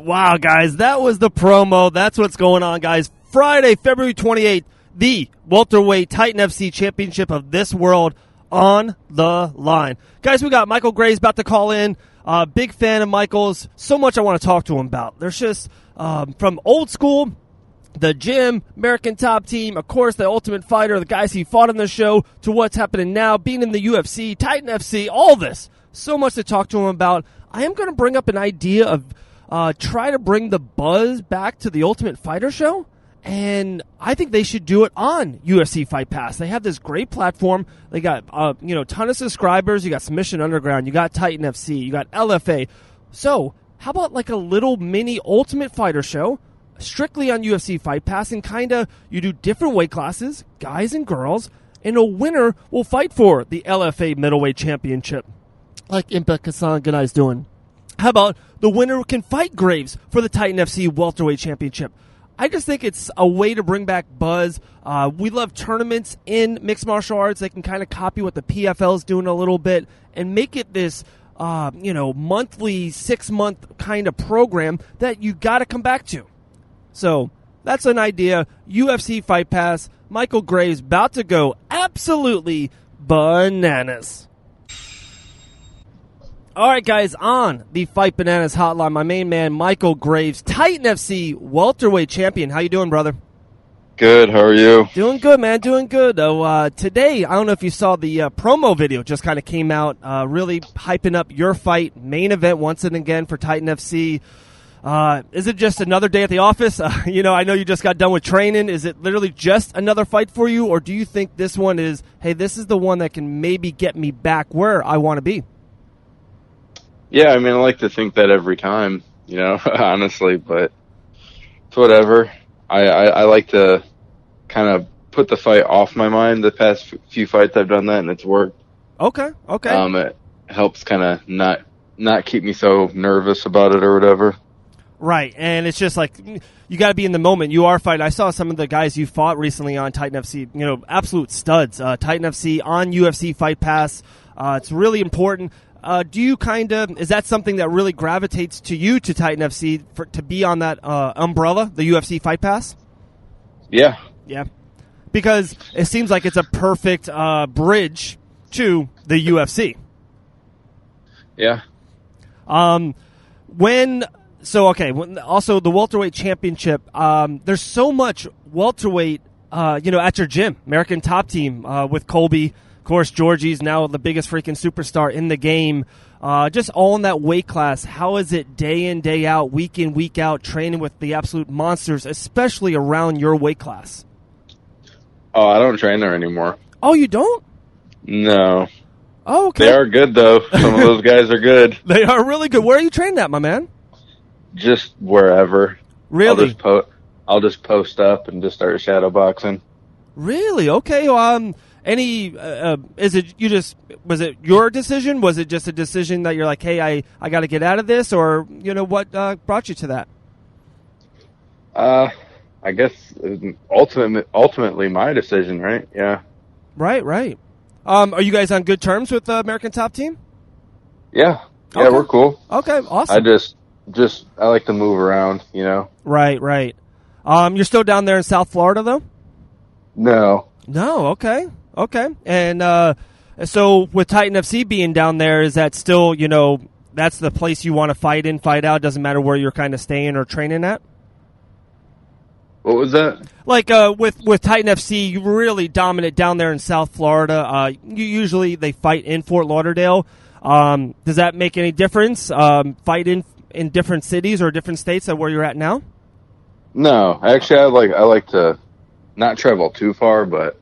Wow, guys, that was the promo. That's what's going on, guys. Friday, February 28th, the Welterweight Titan FC Championship of this world on the line. Guys, we got Michael Graves about to call in. Big fan of Michael's. So much I want to talk to him about. There's just from old school, the gym, American Top Team, of course, the Ultimate Fighter, the guys he fought on the show, to what's happening now, being in the UFC, Titan FC, all this. So much to talk to him about. I am going to bring up an idea of try to bring the buzz back to the Ultimate Fighter show, and I think they should do it on UFC Fight Pass. They have this great platform. They got ton of subscribers. You got Submission Underground. You got Titan FC. You got LFA. So how about like a little mini Ultimate Fighter show strictly on UFC Fight Pass, and kind of you do different weight classes, guys and girls, and a winner will fight for the LFA Middleweight Championship, like Impact Hassan Ganai's doing. How about the winner can fight Graves for the Titan FC Welterweight Championship? I just think it's a way to bring back buzz. We love tournaments in mixed martial arts. They can kind of copy what the PFL is doing a little bit and make it this, monthly, 6-month kind of program that you got to come back to. So that's an idea. UFC Fight Pass. Michael Graves about to go absolutely bananas. All right, guys, on the Fight Bananas hotline, my main man, Michael Graves, Titan FC welterweight champion. How you doing, brother? Good. How are you? Doing good, man. Doing good. Today, I don't know if you saw the promo video just kind of came out, really hyping up your fight, main event once and again for Titan FC. Is it just another day at the office? I know you just got done with training. Is it literally just another fight for you, or do you think this one is, hey, this is the one that can maybe get me back where I want to be? Yeah, I mean, I like to think that every time, honestly, but it's whatever. I like to kind of put the fight off my mind. The past few fights I've done that, and it's worked. Okay. It helps kind of not keep me so nervous about it or whatever. Right, and it's just like you got to be in the moment. You are fighting. I saw some of the guys you fought recently on Titan FC, absolute studs. Titan FC on UFC Fight Pass. It's really important. Do you is that something that really gravitates to you, to Titan FC, to be on that umbrella, the UFC Fight Pass? Yeah. Yeah. Because it seems like it's a perfect bridge to the UFC. Yeah. Also the welterweight championship, there's so much welterweight, at your gym, American Top Team, with Colby. Of course, Georgie's now the biggest freaking superstar in the game. Just all in that weight class. How is it day in, day out, week in, week out, training with the absolute monsters, especially around your weight class? Oh, I don't train there anymore. Oh, you don't? No. Oh, okay. They are good, though. Some of those guys are good. They are really good. Where are you training at, my man? Just wherever. Really? I'll just post up and just start shadow boxing. Really? Okay. Was it your decision? Was it just a decision that you're like, hey, I got to get out of this, or what brought you to that? I guess ultimately my decision, right? Yeah. Right. Are you guys on good terms with the American Top Team? Yeah. Yeah, okay. We're cool. Okay, awesome. I like to move around, Right. You're still down there in South Florida, though? No. Okay. And so with Titan FC being down there, is that still, that's the place you want to fight in, fight out? Doesn't matter where you're kind of staying or training at? What was that? Like with Titan FC, you really dominant down there in South Florida. Usually they fight in Fort Lauderdale. Does that make any difference? Fight in different cities or different states than where you're at now? No, actually, I like to not travel too far, but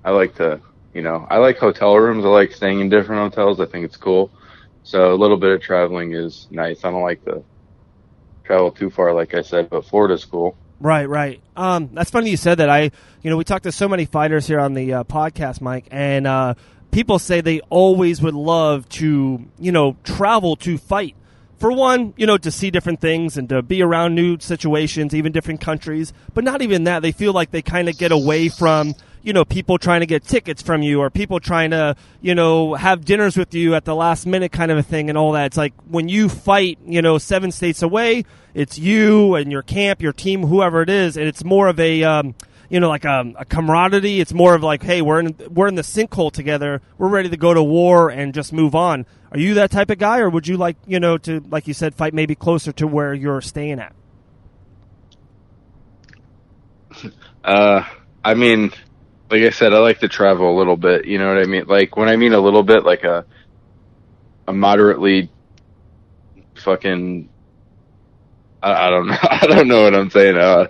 I like to, I like hotel rooms. I like staying in different hotels. I think it's cool. So a little bit of traveling is nice. I don't like to travel too far, like I said, but Florida's cool. Right. That's funny you said that. We talked to so many fighters here on the podcast, Mike, and people say they always would love to, travel to fight. For one, to see different things and to be around new situations, even different countries. But not even that. They feel like they kind of get away from, people trying to get tickets from you, or people trying to, have dinners with you at the last minute kind of a thing and all that. It's like when you fight, 7 states away, it's you and your camp, your team, whoever it is, and it's more of a, like a camaraderie. It's more of like, hey, we're in the sinkhole together. We're ready to go to war and just move on. Are you that type of guy, or would you like, to, like you said, fight maybe closer to where you're staying at? I mean, like I said, I like to travel a little bit. You know what I mean? Like when I mean a little bit, like a moderately fucking, I don't know. I don't know what I'm saying.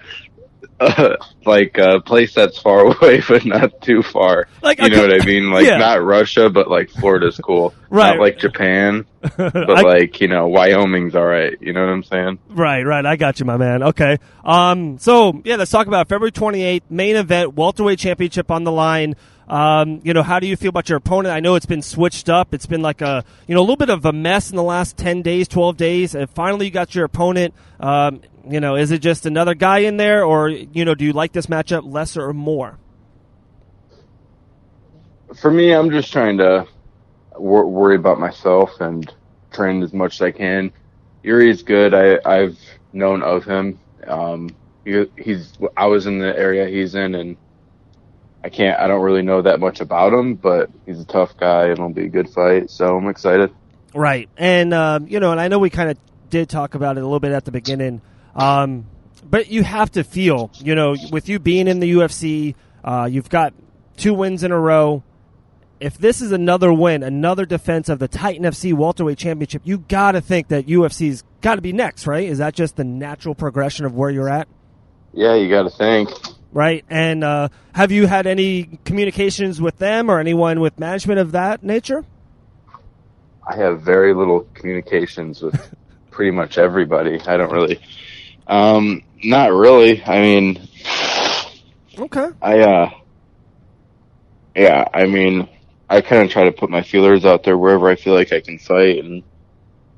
Like a place that's far away but not too far. Like, you know what I mean? Like not Russia, but like Florida's cool. Right. Not like Japan, but like, Wyoming's all right. You know what I'm saying? Right. I got you, my man. Okay. So yeah, let's talk about February 28th, main event, welterweight championship on the line. How do you feel about your opponent? I know it's been switched up. It's been like a little bit of a mess in the last 10 days, 12 days. And finally you got your opponent. Is it just another guy in there, or, do you like this matchup lesser or more? For me, I'm just trying to worry about myself and train as much as I can. Yuri's good. I've known of him. I was in the area he's in, and I don't really know that much about him, but he's a tough guy and it'll be a good fight. So I'm excited. Right. And, and I know we kind of did talk about it a little bit at the beginning. But you have to feel, with you being in the UFC, you've got 2 wins in a row. If this is another win, another defense of the Titan FC Welterweight Championship, you got to think that UFC's got to be next, right? Is that just the natural progression of where you're at? Yeah, you got to think. Right. And have you had any communications with them or anyone with management of that nature? I have very little communications with pretty much everybody. I don't really... not really. I mean... Okay. I kind of try to put my feelers out there wherever I feel like I can fight, and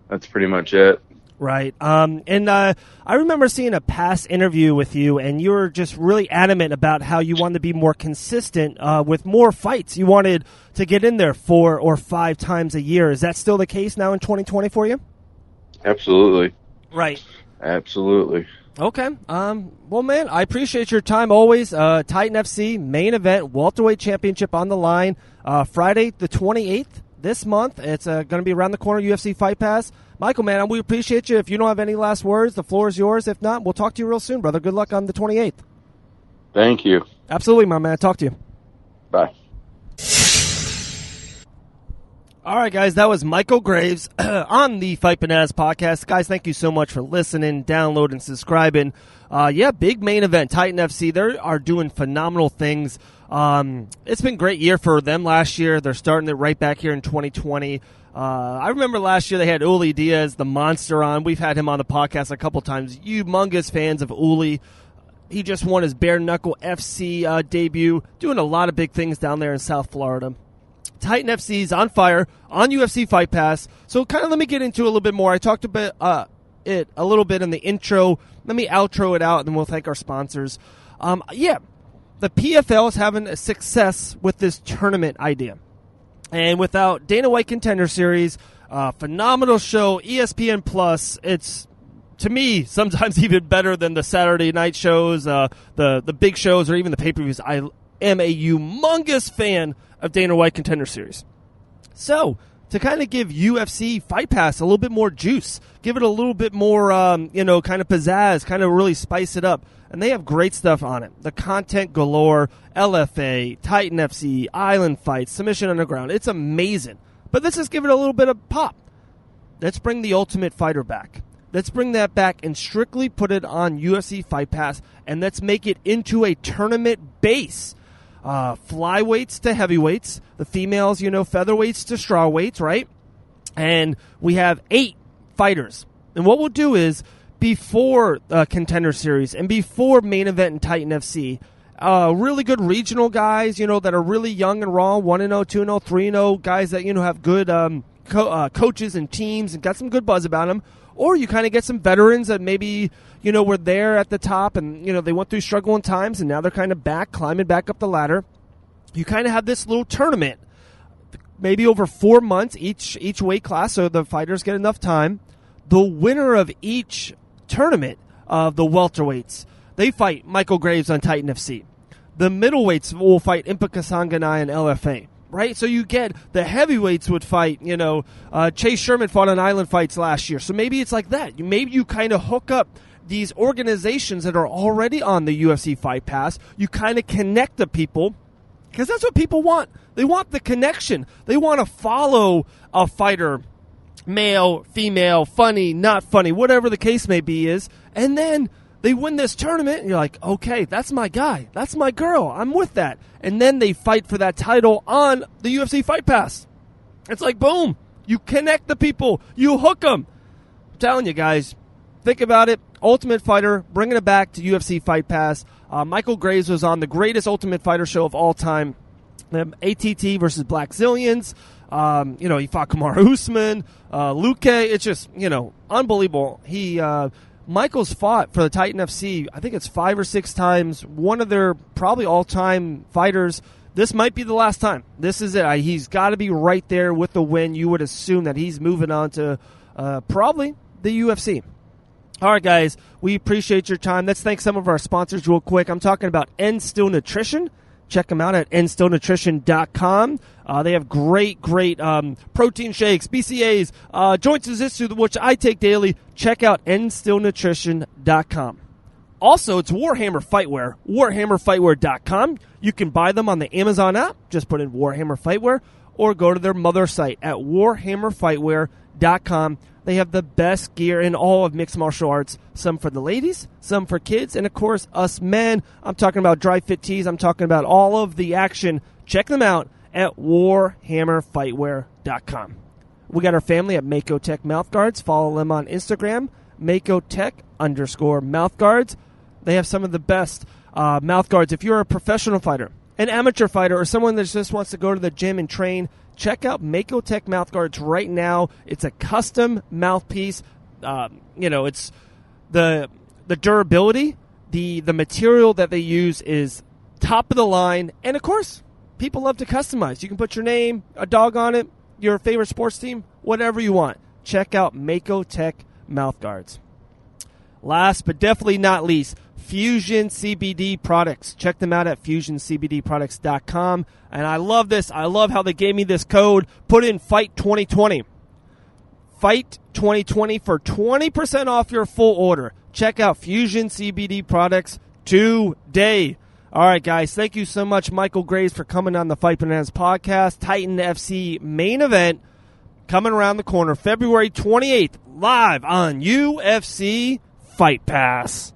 that's pretty much it. Right. I remember seeing a past interview with you, and you were just really adamant about how you wanted to be more consistent with more fights. You wanted to get in there 4 or 5 times a year. Is that still the case now in 2020 for you? Absolutely. Right. Absolutely. Okay. Well, man, I appreciate your time always. Titan FC main event, welterweight championship on the line, Friday the 28th this month. It's going to be around the corner, UFC Fight Pass. Michael, man, we appreciate you. If you don't have any last words, the floor is yours. If not, we'll talk to you real soon, brother. Good luck on the 28th. Thank you. Absolutely, my man. Talk to you. Bye. All right, guys, that was Michael Graves on the Fight Bananas podcast. Guys, thank you so much for listening, downloading, subscribing. Big main event, Titan FC. They are doing phenomenal things. It's been a great year for them last year. They're starting it right back here in 2020. I remember last year they had Uli Diaz, the monster, on. We've had him on the podcast a couple times. Humongous fans of Uli. He just won his bare knuckle FC debut, doing a lot of big things down there in South Florida. Titan FC's on fire on UFC Fight Pass. So kind of let me get into it a little bit more. I talked about it a little bit in the intro. Let me outro it out, and then we'll thank our sponsors. The PFL is having a success with this tournament idea. And without Dana White Contender Series, phenomenal show, ESPN Plus, it's, to me, sometimes even better than the Saturday night shows, the big shows, or even the pay-per-views. I am a humongous fan of Dana White Contender Series. So, to kind of give UFC Fight Pass a little bit more juice, give it a little bit more, kind of pizzazz, kind of really spice it up. And they have great stuff on it. The content galore, LFA, Titan FC, Island Fights, Submission Underground. It's amazing. But let's just give it a little bit of pop. Let's bring the Ultimate Fighter back. Let's bring that back and strictly put it on UFC Fight Pass, and let's make it into a tournament base. Flyweights to heavyweights, the females, featherweights to strawweights, right? And we have 8 fighters. And what we'll do is, before Contender Series and before main event in Titan FC, really good regional guys, that are really young and raw, 1-0, 2-0, 3-0, guys that, have good coaches and teams and got some good buzz about them. Or you kind of get some veterans that maybe, were there at the top and, they went through struggling times and now they're kind of back, climbing back up the ladder. you kind of have this little tournament, maybe over 4 months, each weight class, so the fighters get enough time. The winner of each tournament of the welterweights, they fight Michael Graves on Titan FC. The middleweights will fight Impa Kasanganay and LFA, right? So you get the heavyweights would fight, Chase Sherman fought on Island Fights last year. So maybe it's like that. Maybe you kind of hook up these organizations that are already on the UFC Fight Pass. You kind of connect the people, because that's what people want. They want the connection. They want to follow a fighter, male, female, funny, not funny, whatever the case may be is. And then they win this tournament, and you're like, okay, that's my guy. That's my girl. I'm with that. And then they fight for that title on the UFC Fight Pass. It's like, boom. You connect the people. You hook them. I'm telling you guys, think about it. Ultimate Fighter, bringing it back to UFC Fight Pass. Michael Graves was on the greatest Ultimate Fighter show of all time, ATT versus Black Zillions. He fought Kamaru Usman, Luque. It's just, unbelievable. Michael's fought for the Titan FC, I think it's 5 or 6 times. One of their probably all-time fighters. This might be the last time. This is it. He's got to be right there with the win. You would assume that he's moving on to probably the UFC. All right, guys, we appreciate your time. Let's thank some of our sponsors real quick. I'm talking about End Still Nutrition. Check them out at endstillnutrition.com. They have great protein shakes, BCAAs, joint jiu-jitsu, which I take daily. Check out endstillnutrition.com. Also, it's Warhammer Fightwear, warhammerfightwear.com. You can buy them on the Amazon app. Just put in Warhammer Fightwear, or go to their mother site at warhammerfightwear.com. They have the best gear in all of mixed martial arts, some for the ladies, some for kids, and, of course, us men. I'm talking about dry fit tees. I'm talking about all of the action. Check them out at warhammerfightwear.com. We got our family at Mako Tech Mouthguards. Follow them on Instagram, MakoTech_mouthguards. They have some of the best mouthguards. If you're a professional fighter, an amateur fighter, or someone that just wants to go to the gym and train, check out Mako Tech Mouthguards right now. It's a custom mouthpiece. It's the durability, the material that they use is top of the line. And, of course, people love to customize. You can put your name, a dog on it, your favorite sports team, whatever you want. Check out Mako Tech Mouthguards. Last but definitely not least, Fusion CBD products. Check them out at fusioncbdproducts.com. And I love this. I love how they gave me this code. Put in FIGHT 2020. FIGHT 2020 for 20% off your full order. Check out Fusion CBD products today. All right, guys. Thank you so much, Michael Graves, for coming on the Fight Bananas podcast. Titan FC main event coming around the corner February 28th, live on UFC Fight Pass.